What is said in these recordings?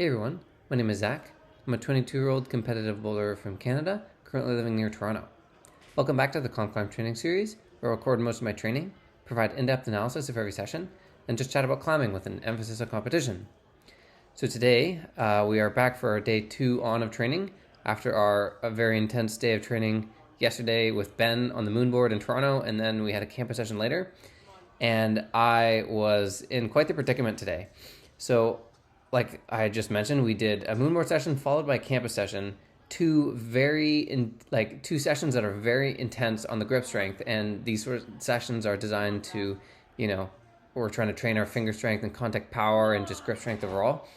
Hey everyone, my name is Zach. I'm a 22-year-old competitive bowler from Canada, currently living near Toronto. Welcome back to the COMPCLIMB training series, where I record most of my training, provide in-depth analysis of every session, and just chat about climbing with an emphasis on competition. So today, we are back for our day 2 on of training after a very intense day of training yesterday with Ben on the moonboard in Toronto, and then we had a campus session later, and I was in quite the predicament today. So like I just mentioned, we did a moonboard session followed by a campus session, two sessions that are very intense on the grip strength, and these sort of sessions are designed to, we're trying to train our finger strength and contact power and just grip strength overall.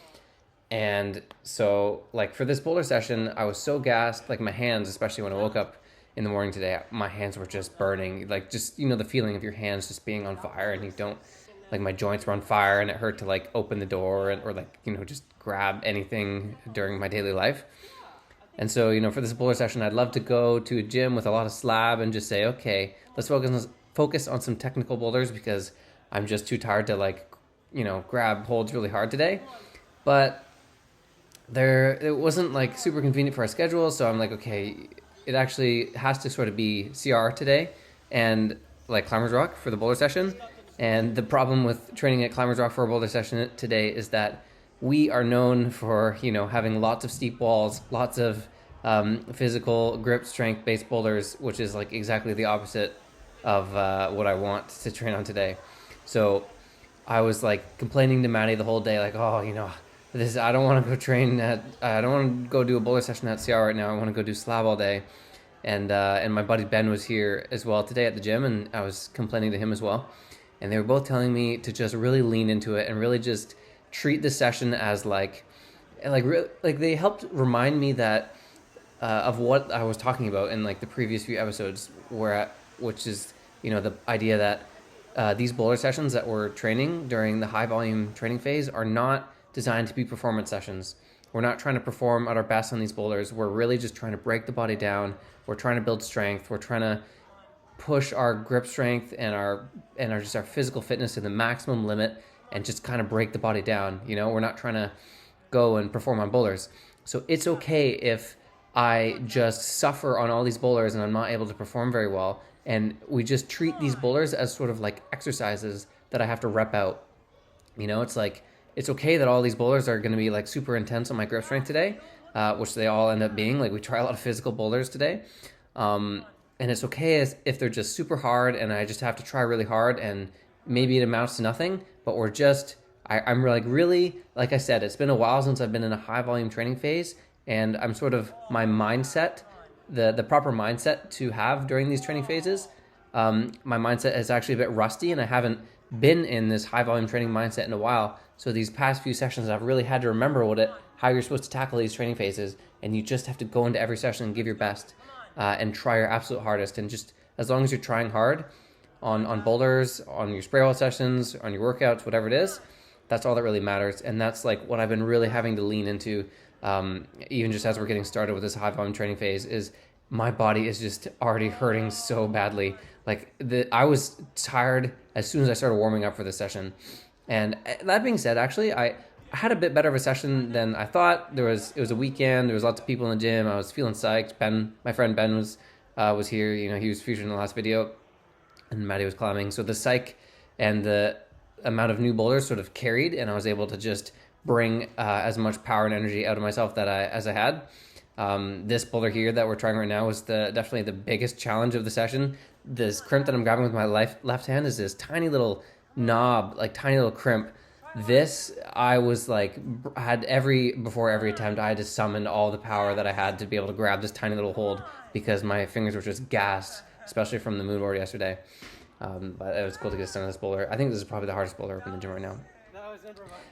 And so for this boulder session, I was so gassed, my hands, especially when I woke up in the morning today, my hands were just burning, the feeling of your hands just being on fire, and you don't, my joints were on fire, and it hurt to open the door or just grab anything during my daily life. And so, for this boulder session, I'd love to go to a gym with a lot of slab and just say, okay, let's focus on some technical boulders, because I'm just too tired to grab holds really hard today. But it wasn't super convenient for our schedule, so I'm okay, it actually has to sort of be CR today and Climbers Rock for the boulder session. And the problem with training at Climbers Rock for a boulder session today is that we are known for, having lots of steep walls, lots of physical grip strength based boulders, which is exactly the opposite of what I want to train on today. So I was complaining to Maddie the whole day, I don't want to go I don't want to go do a boulder session at CR right now. I want to go do slab all day. And my buddy Ben was here as well today at the gym, and I was complaining to him as well. And they were both telling me to just really lean into it and really just treat the session as they helped remind me that of what I was talking about in the previous few episodes, which is the idea that these boulder sessions that we're training during the high volume training phase are not designed to be performance sessions. We're not trying to perform at our best on these boulders. We're really just trying to break the body down. We're trying to build strength. We're trying to push our grip strength and our physical fitness to the maximum limit and just kind of break the body down. We're not trying to go and perform on boulders. So it's okay if I just suffer on all these boulders and I'm not able to perform very well. And we just treat these boulders as sort of exercises that I have to rep out. It's okay that all these boulders are going to be super intense on my grip strength today, which they all end up being. We try a lot of physical boulders today. And it's okay if they're just super hard and I just have to try really hard and maybe it amounts to nothing, but I'm really, like I said, it's been a while since I've been in a high volume training phase, and I'm sort of my mindset, the proper mindset to have during these training phases. My mindset is actually a bit rusty, and I haven't been in this high volume training mindset in a while. So these past few sessions, I've really had to remember how you're supposed to tackle these training phases, and you just have to go into every session and give your best. And try your absolute hardest, and just as long as you're trying hard on boulders, on your spray wall sessions, on your workouts, whatever it is, that's all that really matters. And that's what I've been really having to lean into, even just as we're getting started with this high volume training phase, is my body is just already hurting so badly. I was tired as soon as I started warming up for this session. And that being said, actually, I had a bit better of a session than I thought. It was a weekend. There was lots of people in the gym. I was feeling psyched. My friend Ben was here. He was featured in the last video, and Maddie was climbing. So the psych and the amount of new boulders sort of carried, and I was able to just bring as much power and energy out of myself as I had. This boulder here that we're trying right now was definitely the biggest challenge of the session. This crimp that I'm grabbing with my left hand is this tiny little knob, tiny little crimp. This, I was before every attempt, I had to summon all the power that I had to be able to grab this tiny little hold, because my fingers were just gassed, especially from the moonboard yesterday. But it was cool to get done this boulder. I think this is probably the hardest boulder up in the gym right now.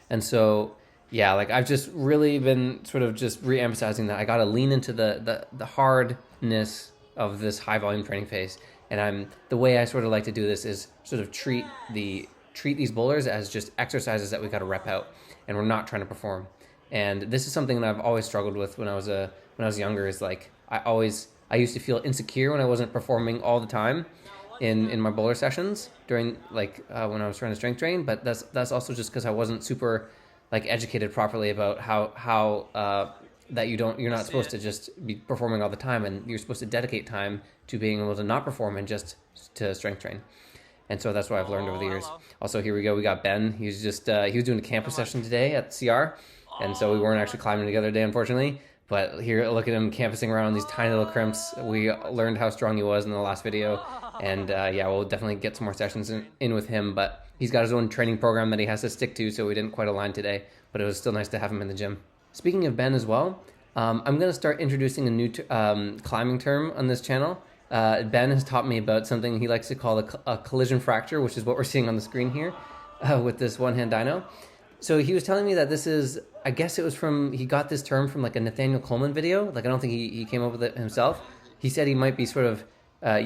And so, yeah, I've just really been sort of just re-emphasizing that I got to lean into the hardness of this high volume training phase. And the way I sort of like to do this is sort of treat these boulders as just exercises that we got to rep out, and we're not trying to perform. And this is something that I've always struggled with when I was younger. Is I used to feel insecure when I wasn't performing all the time in my boulder sessions during when I was trying to strength train. But that's also just because I wasn't super like educated properly about how that you're not supposed to just be performing all the time, and you're supposed to dedicate time to being able to not perform and just to strength train. And so that's what I've learned over the years. Also, here we go. We got Ben. He was doing a campus session today at CR, and so we weren't actually climbing together today, unfortunately. But here, look at him campusing around these tiny little crimps. We learned how strong he was in the last video, and yeah, we'll definitely get some more sessions in with him. But he's got his own training program that he has to stick to, so we didn't quite align today. But it was still nice to have him in the gym. Speaking of Ben as well, I'm going to start introducing a new climbing term on this channel. Ben has taught me about something he likes to call a collision fracture, which is what we're seeing on the screen here with this one-hand dyno. So he was telling me that this is, I guess it was he got this term from like a Nathaniel Coleman video. Like, I don't think he came up with it himself. He said he might be sort of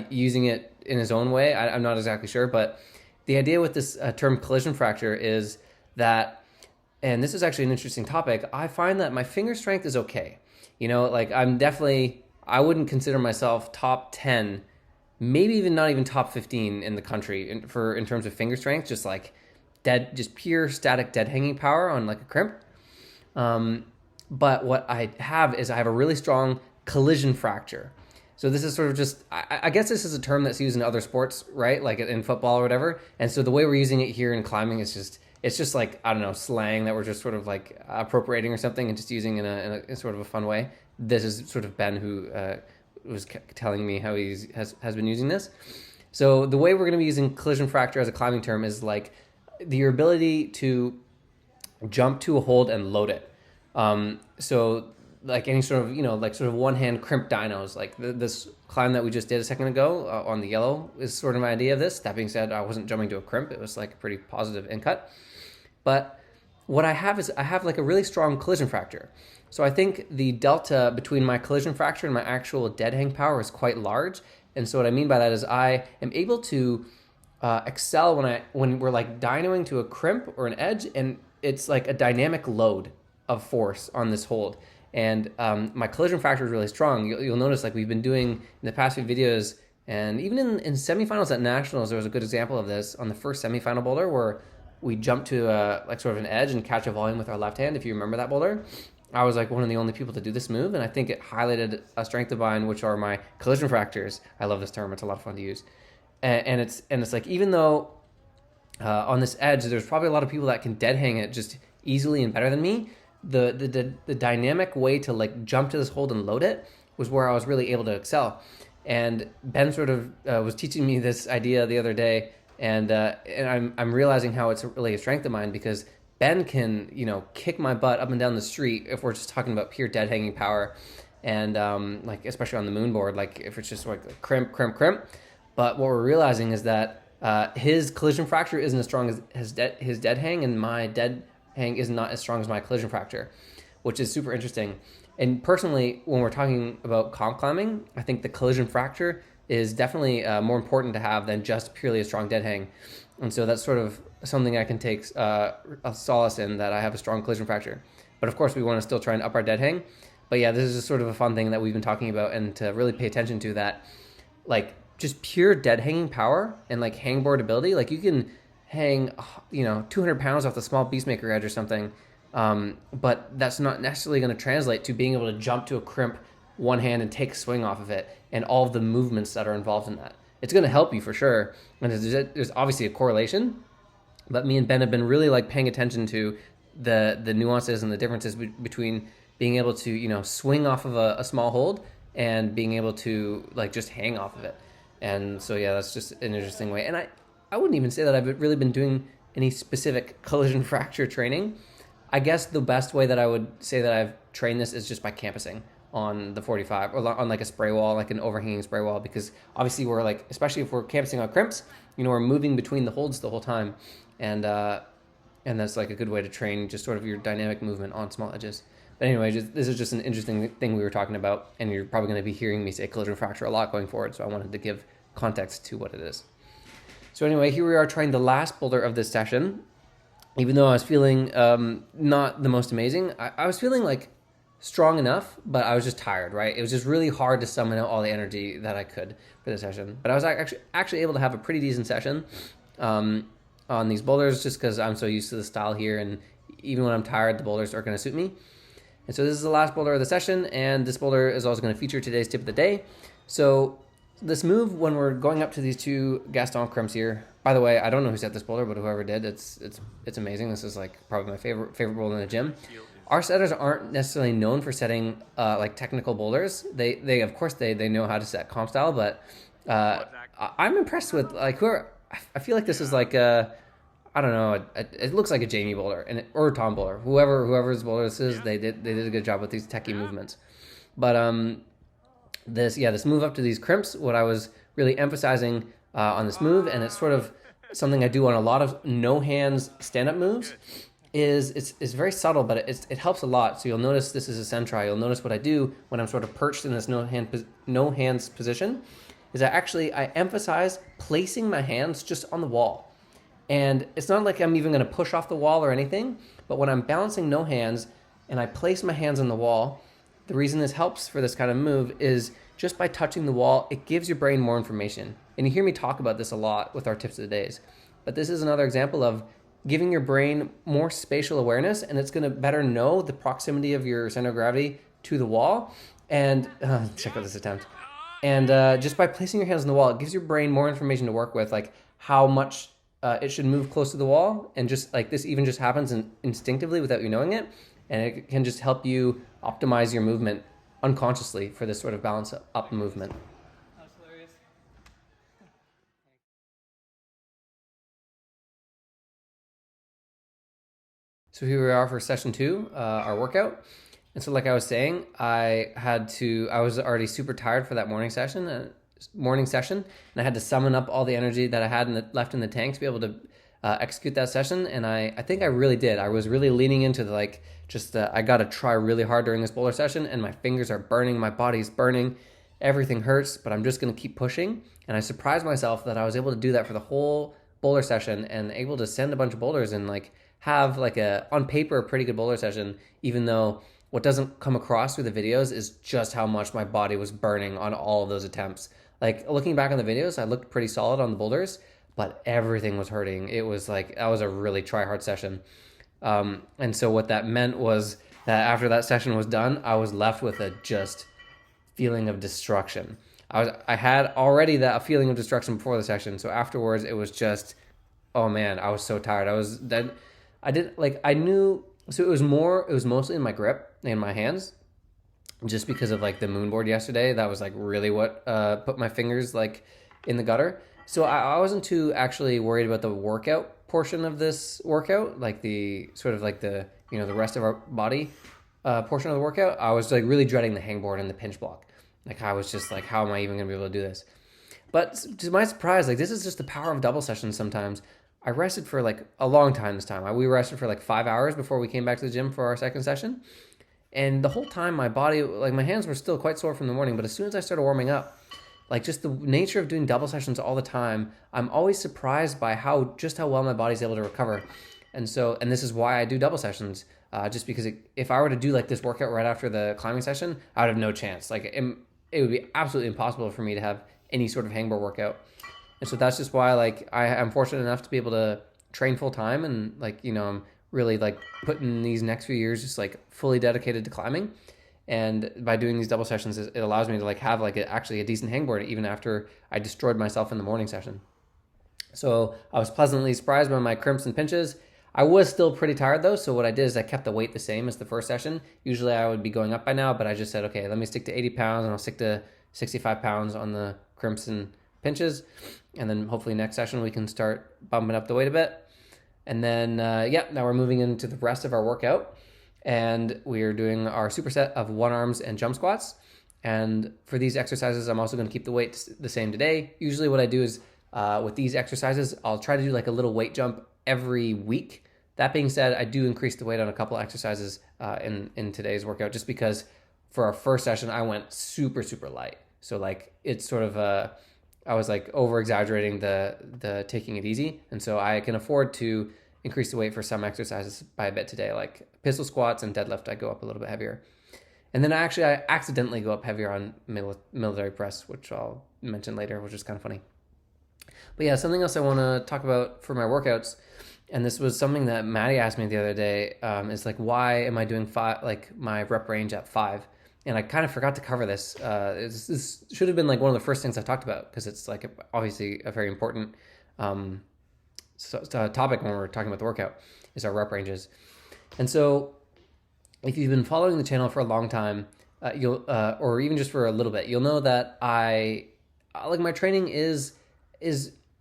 using it in his own way. I'm not exactly sure, but the idea with this term collision fracture is that, and this is actually an interesting topic, I find that my finger strength is okay. You know, like I wouldn't consider myself top 10, maybe even not even top 15 in the country in terms of finger strength, just like just pure static dead hanging power on like a crimp. But what I have is I have a really strong collision fracture. So this is sort of just, I guess this is a term that's used in other sports, right? Like in football or whatever. And so the way we're using it here in climbing is it's just like, I don't know, slang that we're just sort of like appropriating or something and just using in a sort of a fun way. This is sort of Ben who was telling me how has been using this. So the way we're going to be using collision fracture as a climbing term is like your ability to jump to a hold and load it. So like any sort of, like sort of one-hand crimp dynos, like this climb that we just did a second ago on the yellow is sort of my idea of this. That being said, I wasn't jumping to a crimp. It was like a pretty positive in cut. But what I have is I have like a really strong collision fracture. So I think the delta between my collision fracture and my actual dead hang power is quite large. And so what I mean by that is I am able to excel when we're like dynoing to a crimp or an edge, and it's like a dynamic load of force on this hold. And my collision fracture is really strong. You'll notice like we've been doing in the past few videos, and even in semifinals at nationals, there was a good example of this on the first semifinal boulder where we jumped to like sort of an edge and catch a volume with our left hand. If you remember that boulder, I was like one of the only people to do this move, and I think it highlighted a strength of mine, which are my collision fractures. I love this term; it's a lot of fun to use. And it's like, even though on this edge there's probably a lot of people that can dead hang it just easily and better than me, the dynamic way to like jump to this hold and load it was where I was really able to excel. And Ben sort of was teaching me this idea the other day, and I'm realizing how it's really a strength of mine, because Ben can kick my butt up and down the street if we're just talking about pure dead hanging power, and like especially on the moon board, like if it's just like crimp. But what we're realizing is that his collision fracture isn't as strong as his dead hang, and my dead hang is not as strong as my collision fracture, which is super interesting. And personally, when we're talking about comp climbing, I think the collision fracture is definitely more important to have than just purely a strong dead hang. And so that's sort of something I can take a solace in, that I have a strong collision fracture. But of course, we want to still try and up our dead hang. But yeah, this is just sort of a fun thing that we've been talking about, and to really pay attention to that, like just pure dead hanging power and like hangboard ability. Like you can hang, 200 pounds off the small Beastmaker edge or something. But that's not necessarily going to translate to being able to jump to a crimp one hand and take a swing off of it, and all of the movements that are involved in that. It's going to help you for sure. And there's obviously a correlation, but me and Ben have been really like paying attention to the nuances and the differences between being able to, swing off of a small hold and being able to like just hang off of it. And so, yeah, that's just an interesting way. And I wouldn't even say that I've really been doing any specific collision fracture training. I guess the best way that I would say that I've trained this is just by campusing on the 45 or on like a spray wall, like an overhanging spray wall, because obviously we're like, especially if we're campusing on crimps, we're moving between the holds the whole time. And that's like a good way to train just sort of your dynamic movement on small edges. But anyway, this is just an interesting thing we were talking about, and you're probably going to be hearing me say collision fracture a lot going forward, so I wanted to give context to what it is. So anyway, here we are trying the last boulder of this session. Even though I was feeling not the most amazing, I was feeling like strong enough, but I was just tired, right? It was just really hard to summon out all the energy that I could for the session. But I was actually able to have a pretty decent session on these boulders, just because I'm so used to the style here, and even when I'm tired, the boulders are going to suit me. And so this is the last boulder of the session, and this boulder is also going to feature today's tip of the day. So this move, when we're going up to these two Gaston crimps here, by the way, I don't know who set this boulder, but whoever did, it's amazing. This is like probably my favorite boulder in the gym. Our setters aren't necessarily known for setting like technical boulders. They of course they know how to set comp style, but I'm impressed with like I feel like this is like I don't know. It looks like a Jamie boulder or a Tom boulder. Whoever's boulder this is, they did a good job with these techie movements. But this move up to these crimps, what I was really emphasizing on this move, and it's sort of something I do on a lot of no hands stand up moves, is it's very subtle, but it helps a lot. So you'll notice this is a centri. You'll notice what I do when I'm sort of perched in this no hands position is I emphasize placing my hands just on the wall. And it's not like I'm even going to push off the wall or anything, but when I'm balancing no hands and I place my hands on the wall, the reason this helps for this kind of move is just by touching the wall, it gives your brain more information. And you hear me talk about this a lot with our tips of the days. But this is another example of giving your brain more spatial awareness, and it's going to better know the proximity of your center of gravity to the wall. And check out this attempt. And just by placing your hands on the wall, it gives your brain more information to work with, like how much it should move close to the wall, and just like this even just happens instinctively without you knowing it, and it can just help you optimize your movement unconsciously for this sort of balance up movement. That's hilarious. So here we are for session 2, our workout. And so like I was saying, I was already super tired for that morning session, and I had to summon up all the energy that I had left in the tank to be able to execute that session. And I think I really did. I was really leaning into I got to try really hard during this boulder session, and my fingers are burning, my body's burning, everything hurts, but I'm just going to keep pushing. And I surprised myself that I was able to do that for the whole boulder session and able to send a bunch of boulders and like have like on paper, a pretty good boulder session, even though what doesn't come across through the videos is just how much my body was burning on all of those attempts. Like looking back on the videos, I looked pretty solid on the boulders, but everything was hurting. It was like, that was a really try hard session. And so what that meant was that after that session was done, I was left with a just feeling of destruction. I had already that feeling of destruction before the session. So afterwards it was just, oh man, I was so tired. I knew, so it was mostly in my grip and my hands, just because of like the moon board yesterday. That was like really what put my fingers like in the gutter. So I wasn't too actually worried about the workout portion of this workout, like the sort of like the rest of our body portion of the workout. I was like really dreading the hangboard and the pinch block. Like I was just like, how am I even gonna be able to do this? But to my surprise, like this is just the power of double sessions sometimes. I rested for like a long time this time. We rested for like 5 hours before we came back to the gym for our second session. And the whole time my body, like my hands were still quite sore from the morning, but as soon as I started warming up, like just the nature of doing double sessions all the time, I'm always surprised by how well my body's able to recover. And this is why I do double sessions, just because if I were to do like this workout right after the climbing session, I would have no chance. Like it would be absolutely impossible for me to have any sort of hangboard workout. And so that's just why like I'm fortunate enough to be able to train full time, and like, I'm really like putting these next few years just like fully dedicated to climbing. And by doing these double sessions, it allows me to like have like actually a decent hangboard even after I destroyed myself in the morning session. So I was pleasantly surprised by my crimps and pinches. I was still pretty tired though, so what I did is I kept the weight the same as the first session. Usually I would be going up by now, but I just said, okay, let me stick to 80 pounds and I'll stick to 65 pounds on the crimps and pinches. And then hopefully next session we can start bumping up the weight a bit. And then, now we're moving into the rest of our workout. And we are doing our superset of one arms and jump squats. And for these exercises, I'm also going to keep the weight the same today. Usually what I do is with these exercises, I'll try to do like a little weight jump every week. That being said, I do increase the weight on a couple exercises in today's workout, just because for our first session, I went super, super light. So like it's sort of I was like over exaggerating the taking it easy. And so I can afford to increase the weight for some exercises by a bit today, like pistol squats and deadlift. I go up a little bit heavier. And then I accidentally go up heavier on military press, which I'll mention later, which is kind of funny. But yeah, something else I want to talk about for my workouts And this was something that Maddie asked me the other day. Is like, why am I doing five, like my rep range at 5? And I kind of forgot to cover this. This should have been like one of the first things I talked about, because it's like obviously a very important topic when we're talking about the workout, is our rep ranges. And so if you've been following the channel for a long time, you'll or even just for a little bit, you'll know that my training is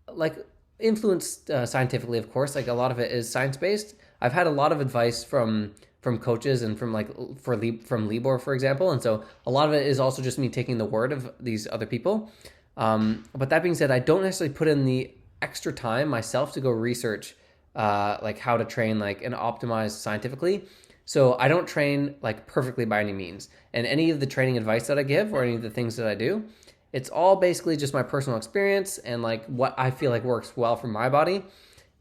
like influenced scientifically, of course. Like a lot of it is science based. I've had a lot of advice from coaches and from Libor, for example, and so a lot of it is also just me taking the word of these other people. But that being said, I don't necessarily put in the extra time myself to go research like how to train like and optimize scientifically. So I don't train like perfectly by any means. And any of the training advice that I give or any of the things that I do, it's all basically just my personal experience and like what I feel like works well for my body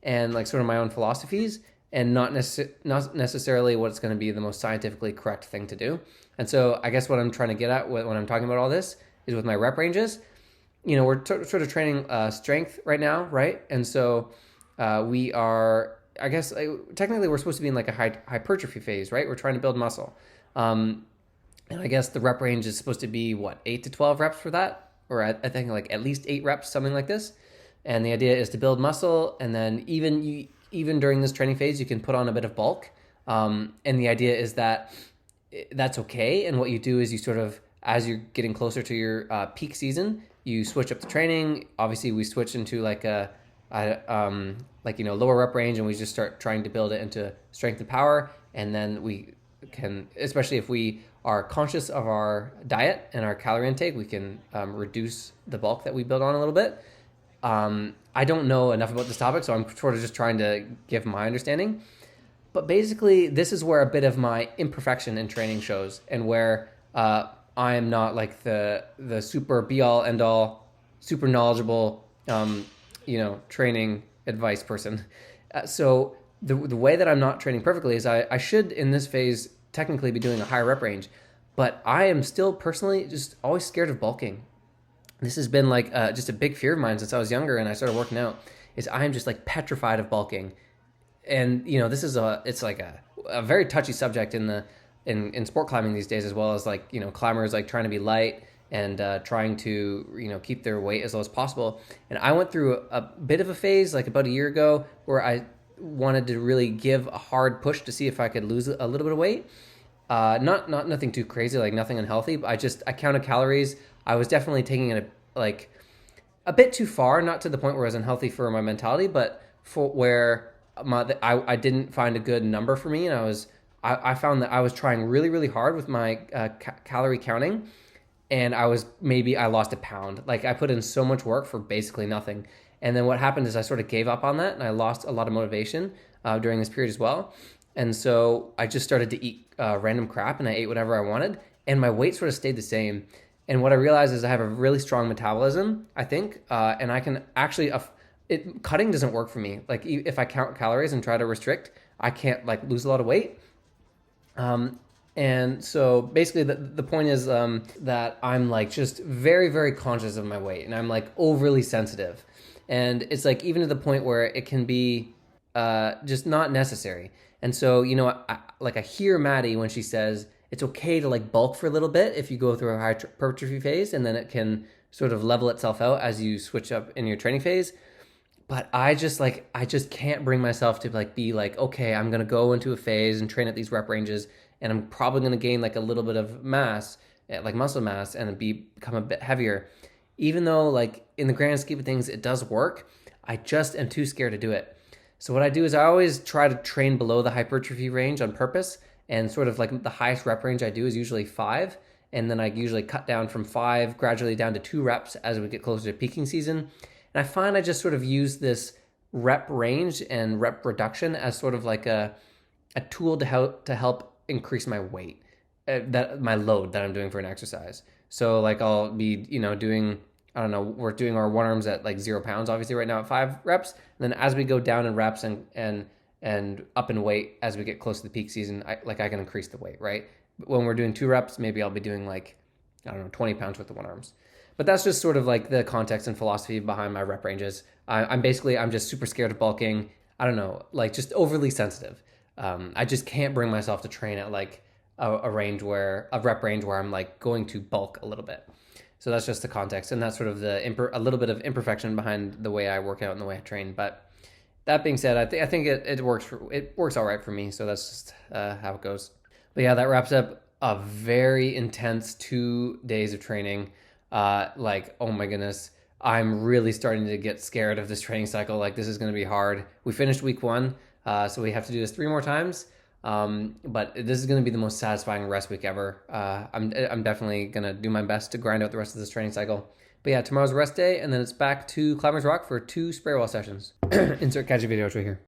and like sort of my own philosophies, and not necessarily what's going to be the most scientifically correct thing to do. And so I guess what I'm trying to get at when I'm talking about all this is with my rep ranges, we're sort of training strength right now, right? And so we are, I guess, technically we're supposed to be in like a hypertrophy phase, right? We're trying to build muscle. And I guess the rep range is supposed to be, 8 to 12 reps for that? Or I think like at least 8 reps, something like this. And the idea is to build muscle, and then even during this training phase, you can put on a bit of bulk. And the idea is that that's okay. And what you do is you sort of, as you're getting closer to your peak season, you switch up the training. Obviously, we switch into like lower rep range, and we just start trying to build it into strength and power. And then we can, especially if we are conscious of our diet and our calorie intake, we can reduce the bulk that we build on a little bit. I don't know enough about this topic, so I'm sort of just trying to give my understanding. But basically, this is where a bit of my imperfection in training shows, and where I am not like the super be all end all, super knowledgeable, training advice person. So the way that I'm not training perfectly is I should in this phase technically be doing a higher rep range, but I am still personally just always scared of bulking. This has been like just a big fear of mine since I was younger and I started working out, is I am just like petrified of bulking. And this is it's like a very touchy subject in sport climbing these days, as well as like climbers like trying to be light and trying to keep their weight as low as possible. And I went through a bit of a phase like about a year ago where I wanted to really give a hard push to see if I could lose a little bit of weight. Not nothing too crazy, like nothing unhealthy, but I counted calories. I was definitely taking it like a bit too far, not to the point where it was unhealthy for my mentality, but for where I didn't find a good number for me. And I found that I was trying really, really hard with my calorie counting, and I lost a pound. Like I put in so much work for basically nothing. And then what happened is I sort of gave up on that, and I lost a lot of motivation during this period as well. And so I just started to eat random crap, and I ate whatever I wanted, and my weight sort of stayed the same. And what I realized is I have a really strong metabolism, I think, and I can actually, cutting doesn't work for me. Like if I count calories and try to restrict, I can't like lose a lot of weight. And so basically the point is that I'm like just very, very conscious of my weight, and I'm like overly sensitive. And it's like even to the point where it can be just not necessary. And so, I hear Maddie when she says it's okay to like bulk for a little bit if you go through a hypertrophy phase, and then it can sort of level itself out as you switch up in your training phase. But I just can't bring myself to like be like, okay, I'm going to go into a phase and train at these rep ranges, and I'm probably going to gain like a little bit of mass, like muscle mass, and become a bit heavier. Even though like in the grand scheme of things, it does work, I just am too scared to do it. So what I do is I always try to train below the hypertrophy range on purpose, and sort of like the highest rep range I do is usually 5. And then I usually cut down from 5 gradually down to 2 reps as we get closer to peaking season. And I find I just sort of use this rep range and rep reduction as sort of like a tool to help increase my weight, my load that I'm doing for an exercise. So like I'll be, doing, I don't know, we're doing our one arms at like 0 pounds, obviously right now at 5 reps. And then as we go down in reps and up in weight as we get close to the peak season, I can increase the weight, right? But when we're doing 2 reps, maybe I'll be doing like, 20 pounds worth of one arms. But that's just sort of like the context and philosophy behind my rep ranges. I'm just super scared of bulking. I don't know, like just overly sensitive. I just can't bring myself to train at like a rep range where I'm like going to bulk a little bit. So that's just the context, and that's sort of a little bit of imperfection behind the way I work out and the way I train. But that being said, I think it works all right for me. So that's just how it goes. But yeah, that wraps up a very intense 2 days of training. Like, oh my goodness, I'm really starting to get scared of this training cycle. Like, this is going to be hard. We finished week 1, so we have to do this 3 more times. But this is going to be the most satisfying rest week ever. I'm definitely going to do my best to grind out the rest of this training cycle. But yeah, tomorrow's rest day, and then it's back to Climbers Rock for 2 spray wall sessions. Insert catchy video right here.